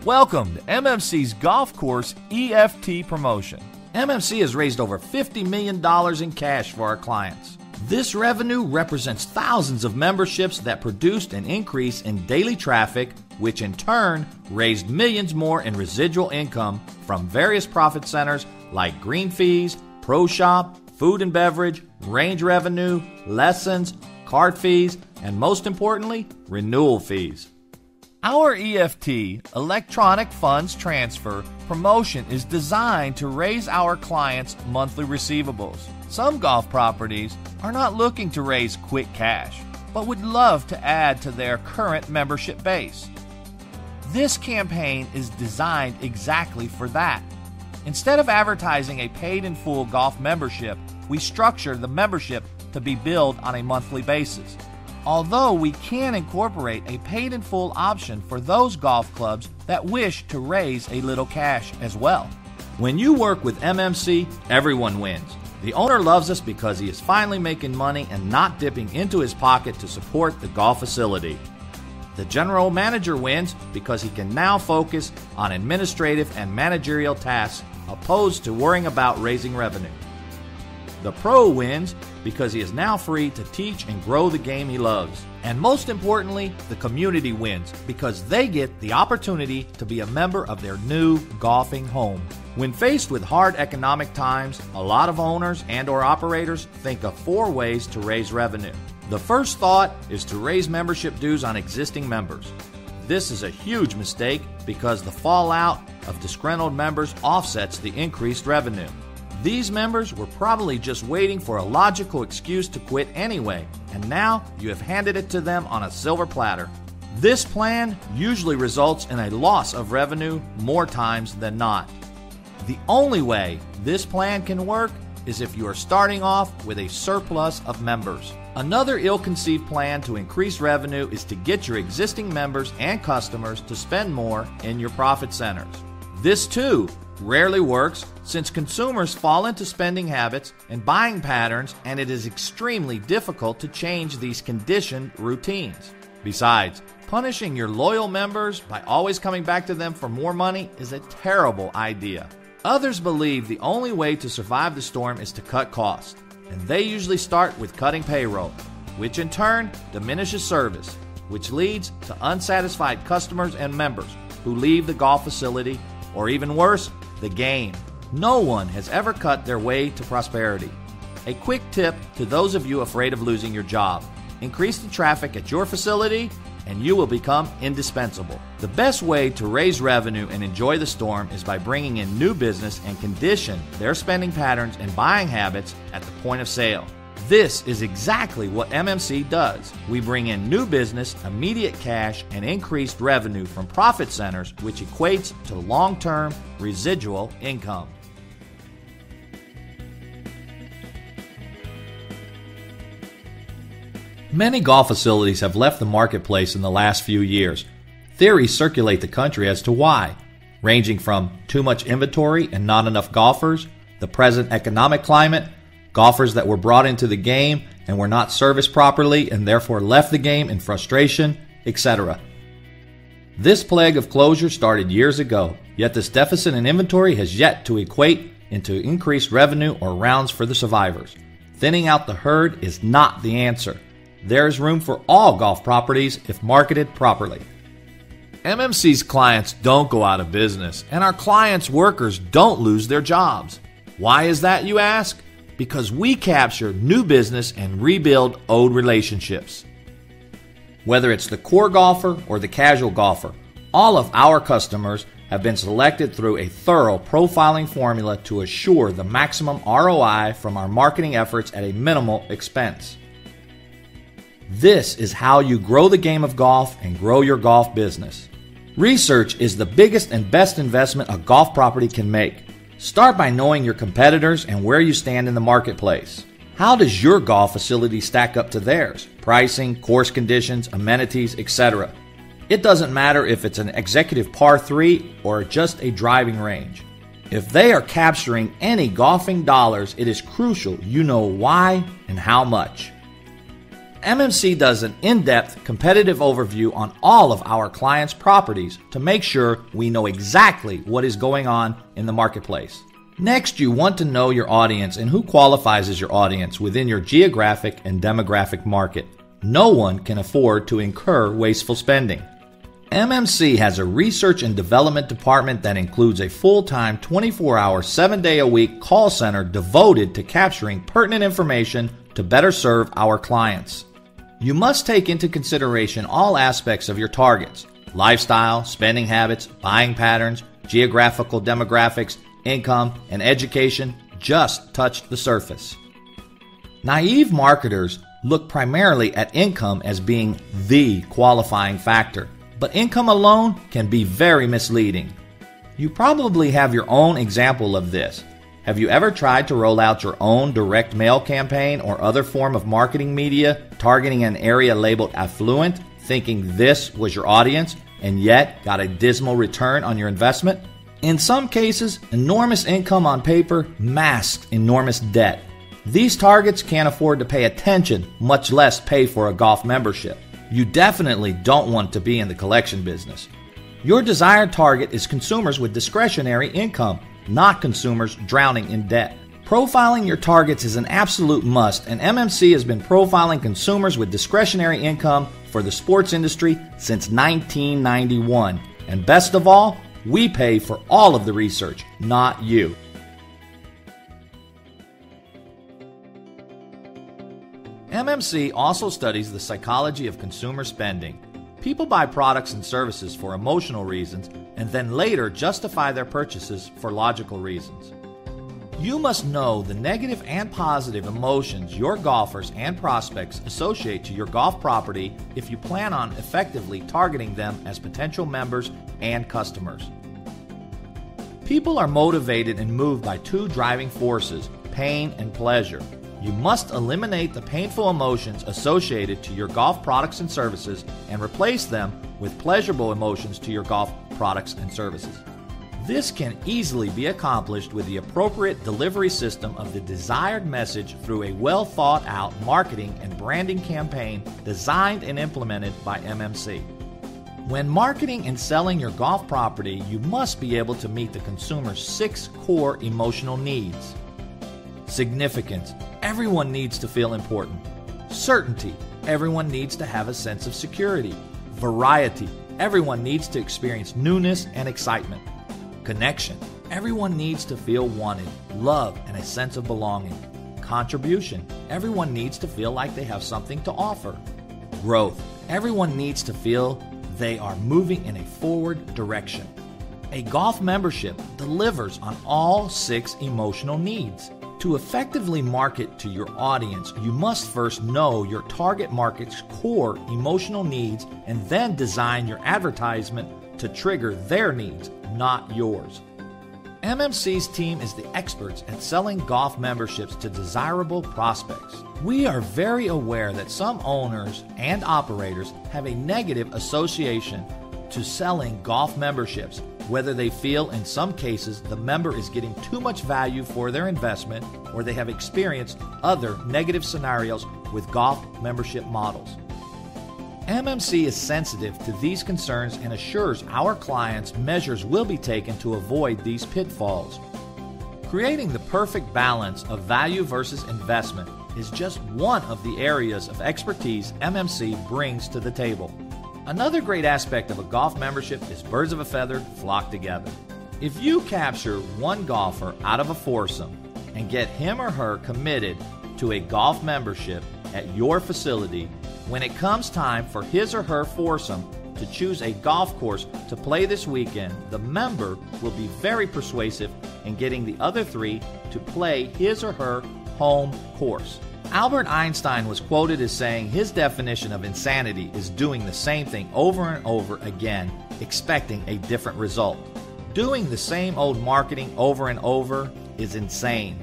Welcome to MMC's Golf Course EFT promotion. MMC has raised over $50 million in cash for our clients. This revenue represents thousands of memberships that produced an increase in daily traffic, which in turn raised millions more in residual income from various profit centers like green fees, pro shop, food and beverage, range revenue, lessons, cart fees, and most importantly, renewal fees. Our EFT, Electronic Funds Transfer, promotion is designed to raise our clients' monthly receivables. Some golf properties are not looking to raise quick cash, but would love to add to their current membership base. This campaign is designed exactly for that. Instead of advertising a paid-in-full golf membership, we structure the membership to be billed on a monthly basis. Although we can incorporate a paid-in-full option for those golf clubs that wish to raise a little cash as well. When you work with MMC, everyone wins. The owner loves us because he is finally making money and not dipping into his pocket to support the golf facility. The general manager wins because he can now focus on administrative and managerial tasks opposed to worrying about raising revenue. The pro wins because he is now free to teach and grow the game he loves. And most importantly, the community wins because they get the opportunity to be a member of their new golfing home. When faced with hard economic times, a lot of owners and/or operators think of 4 ways to raise revenue. The first thought is to raise membership dues on existing members. This is a huge mistake because the fallout of disgruntled members offsets the increased revenue. These members were probably just waiting for a logical excuse to quit anyway, and now you have handed it to them on a silver platter. This plan usually results in a loss of revenue more times than not. The only way this plan can work is if you are starting off with a surplus of members. Another ill-conceived plan to increase revenue is to get your existing members and customers to spend more in your profit centers. This too rarely works since consumers fall into spending habits and buying patterns, and it is extremely difficult to change these conditioned routines. Besides, punishing your loyal members by always coming back to them for more money is a terrible idea. Others believe the only way to survive the storm is to cut costs, and they usually start with cutting payroll, which in turn diminishes service, which leads to unsatisfied customers and members who leave the golf facility, or even worse, the game. No one has ever cut their way to prosperity. A quick tip to those of you afraid of losing your job: increase the traffic at your facility and you will become indispensable. The best way to raise revenue and enjoy the storm is by bringing in new business and condition their spending patterns and buying habits at the point of sale. This is exactly what MMC does. We bring in new business, immediate cash, and increased revenue from profit centers, which equates to long-term residual income. Many golf facilities have left the marketplace in the last few years. Theories circulate the country as to why, ranging from too much inventory and not enough golfers, the present economic climate, golfers that were brought into the game and were not serviced properly and therefore left the game in frustration, etc. This plague of closure started years ago, yet this deficit in inventory has yet to equate into increased revenue or rounds for the survivors. Thinning out the herd is not the answer. There is room for all golf properties if marketed properly. MMC's clients don't go out of business, and our clients' workers don't lose their jobs. Why is that, you ask? Because we capture new business and rebuild old relationships. Whether it's the core golfer or the casual golfer, all of our customers have been selected through a thorough profiling formula to assure the maximum ROI from our marketing efforts at a minimal expense. This is how you grow the game of golf and grow your golf business. Research is the biggest and best investment a golf property can make. Start by knowing your competitors and where you stand in the marketplace. How does your golf facility stack up to theirs? Pricing, course conditions, amenities, etc. It doesn't matter if it's an executive par 3 or just a driving range. If they are capturing any golfing dollars, it is crucial you know why and how much. MMC does an in-depth competitive overview on all of our clients' properties to make sure we know exactly what is going on in the marketplace. Next, you want to know your audience and who qualifies as your audience within your geographic and demographic market. No one can afford to incur wasteful spending. MMC has a research and development department that includes a full-time 24-hour, 7-day-a-week call center devoted to capturing pertinent information to better serve our clients. You must take into consideration all aspects of your targets: lifestyle, spending habits, buying patterns, geographical demographics, income, and education. Just touch the surface. Naive marketers look primarily at income as being the qualifying factor, but income alone can be very misleading. You probably have your own example of this. Have you ever tried to roll out your own direct mail campaign or other form of marketing media targeting an area labeled affluent, thinking this was your audience, and yet got a dismal return on your investment? In some cases, enormous income on paper masks enormous debt. These targets can't afford to pay attention, much less pay for a golf membership. You definitely don't want to be in the collection business. Your desired target is consumers with discretionary income, not consumers drowning in debt. Profiling your targets is an absolute must, and MMC has been profiling consumers with discretionary income for the sports industry since 1991. And best of all, we pay for all of the research, not you. MMC also studies the psychology of consumer spending. People buy products and services for emotional reasons and then later justify their purchases for logical reasons. You must know the negative and positive emotions your golfers and prospects associate to your golf property if you plan on effectively targeting them as potential members and customers. People are motivated and moved by two driving forces: pain and pleasure. You must eliminate the painful emotions associated to your golf products and services and replace them with pleasurable emotions to your golf products and services. This can easily be accomplished with the appropriate delivery system of the desired message through a well-thought-out marketing and branding campaign designed and implemented by MMC. When marketing and selling your golf property, you must be able to meet the consumer's 6 core emotional needs. Significance. Everyone needs to feel important. Certainty. Everyone needs to have a sense of security. Variety. Everyone needs to experience newness and excitement. Connection. Everyone needs to feel wanted, love, and a sense of belonging. Contribution. Everyone needs to feel like they have something to offer. Growth. Everyone needs to feel they are moving in a forward direction. A golf membership delivers on all 6 emotional needs. To effectively market to your audience, you must first know your target market's core emotional needs and then design your advertisement to trigger their needs, not yours. MMC's team is the experts at selling golf memberships to desirable prospects. We are very aware that some owners and operators have a negative association to selling golf memberships, whether they feel in some cases the member is getting too much value for their investment or they have experienced other negative scenarios with golf membership models. MMC is sensitive to these concerns and assures our clients measures will be taken to avoid these pitfalls. Creating the perfect balance of value versus investment is just one of the areas of expertise MMC brings to the table. Another great aspect of a golf membership is birds of a feather flock together. If you capture one golfer out of a foursome and get him or her committed to a golf membership at your facility, when it comes time for his or her foursome to choose a golf course to play this weekend, the member will be very persuasive in getting the other 3 to play his or her home course. Albert Einstein was quoted as saying his definition of insanity is doing the same thing over and over again, expecting a different result. Doing the same old marketing over and over is insane.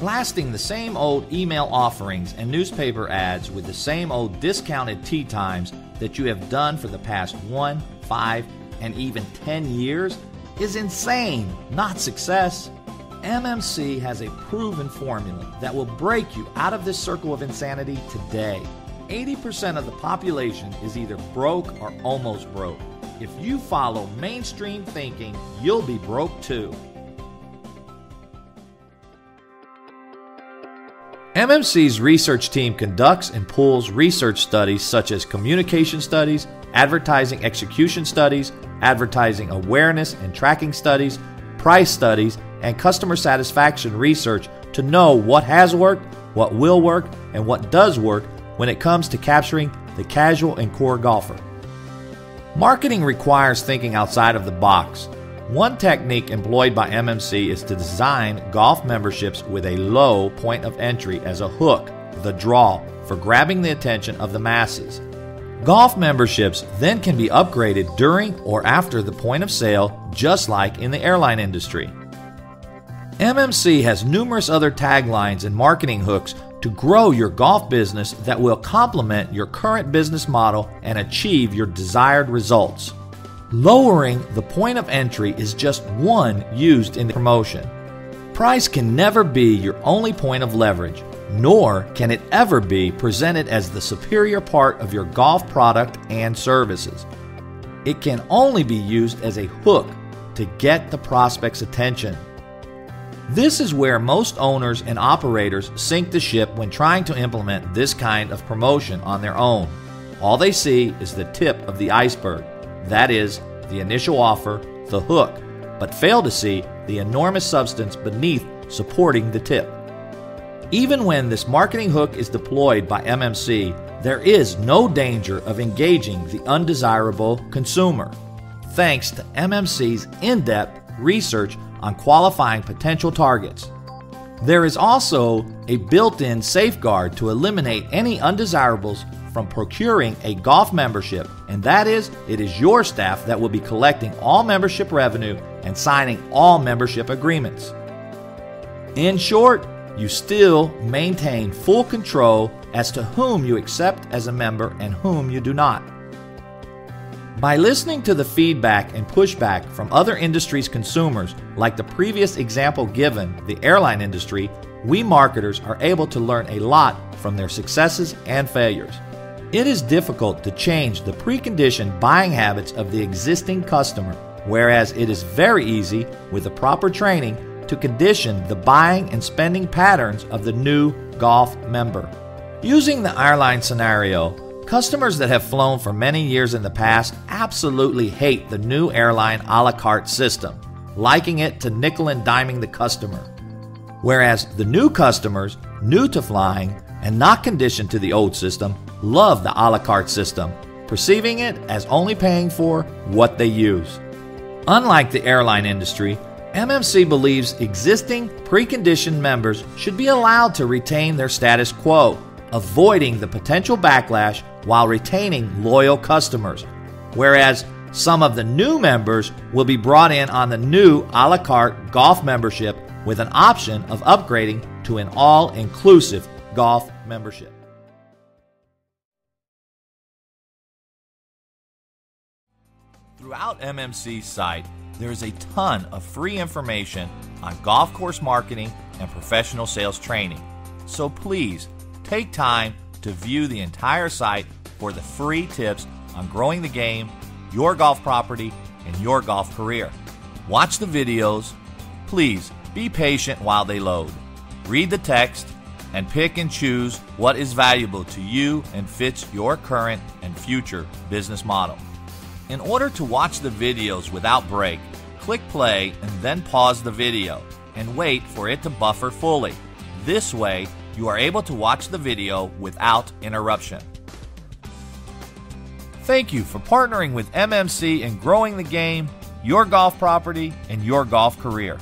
Blasting the same old email offerings and newspaper ads with the same old discounted tee times that you have done for the past 1, 5, and even 10 years is insane, not success. MMC has a proven formula that will break you out of this circle of insanity today. 80% of the population is either broke or almost broke. If you follow mainstream thinking, you'll be broke too. MMC's research team conducts and pulls research studies such as communication studies, advertising execution studies, advertising awareness and tracking studies, price studies, and customer satisfaction research to know what has worked, what will work, and what does work when it comes to capturing the casual and core golfer. Marketing requires thinking outside of the box. One technique employed by MMC is to design golf memberships with a low point of entry as a hook, the draw, for grabbing the attention of the masses. Golf memberships then can be upgraded during or after the point of sale, just like in the airline industry. MMC has numerous other taglines and marketing hooks to grow your golf business that will complement your current business model and achieve your desired results. Lowering the point of entry is just one used in the promotion. Price can never be your only point of leverage, nor can it ever be presented as the superior part of your golf product and services. It can only be used as a hook to get the prospect's attention. This is where most owners and operators sink the ship when trying to implement this kind of promotion on their own. All they see is the tip of the iceberg, that is, the initial offer, the hook, but fail to see the enormous substance beneath supporting the tip. Even when this marketing hook is deployed by MMC, there is no danger of engaging the undesirable consumer, thanks to MMC's in-depth research on qualifying potential targets. There is also a built-in safeguard to eliminate any undesirables from procuring a golf membership, and that is, it is your staff that will be collecting all membership revenue and signing all membership agreements. In short, you still maintain full control as to whom you accept as a member and whom you do not. By listening to the feedback and pushback from other industries' consumers, like the previous example given, the airline industry, we marketers are able to learn a lot from their successes and failures. It is difficult to change the preconditioned buying habits of the existing customer, whereas it is very easy, with the proper training, to condition the buying and spending patterns of the new golf member. Using the airline scenario, customers that have flown for many years in the past absolutely hate the new airline a la carte system, liking it to nickel and diming the customer. Whereas the new customers, new to flying and not conditioned to the old system, love the a la carte system, perceiving it as only paying for what they use. Unlike the airline industry, MMC believes existing preconditioned members should be allowed to retain their status quo, avoiding the potential backlash while retaining loyal customers, whereas some of the new members will be brought in on the new a la carte golf membership with an option of upgrading to an all-inclusive golf membership. Throughout MMC's site, there is a ton of free information on golf course marketing and professional sales training. So please take time to view the entire site for the free tips on growing the game, your golf property, and your golf career. Watch the videos. Please be patient while they load. Read the text and pick and choose what is valuable to you and fits your current and future business model. In order to watch the videos without break, click play and then pause the video and wait for it to buffer fully. This way, you are able to watch the video without interruption. Thank you for partnering with MMC in growing the game, your golf property, and your golf career.